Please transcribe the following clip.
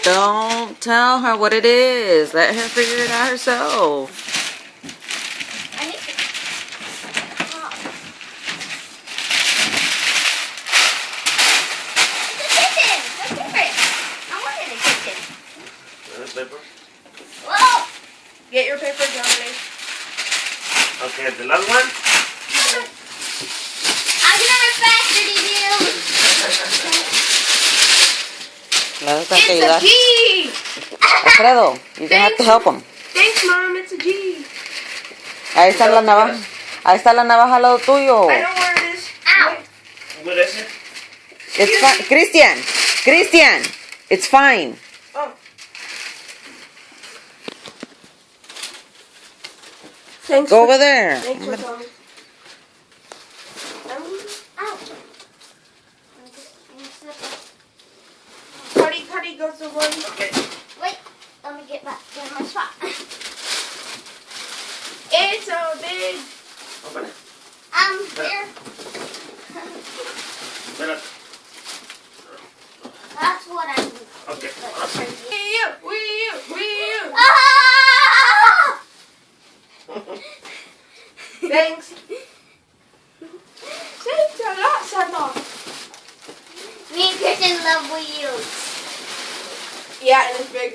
Don't tell her what it is. Let her figure it out herself. I need to... Oh. It's a kitchen. That's different. I wanted a kitchen. Paper? Whoa! Get your paper, Dominic. Okay, the last one? I'm gonna faster than you. Let's It's a G! Alfredo, you're gonna have to help him. Thanks, Mom. It's a G. Ahí está la navaja. Ahí está la navaja al lado tuyo. I know where it is. Ow! What is it? It's fine. Christian, it's fine. Oh. Thanks. Go over there. Thanks for coming. Ow! Cuddy goes to one. Okay. Wait, let me get back to my spot. It's so big. Open it. Here. Espera. That's what I need. Okay. We you. Ah! Thanks. Thanks a lot, Santa. Me and Christian love wheels. Yeah, and it's big.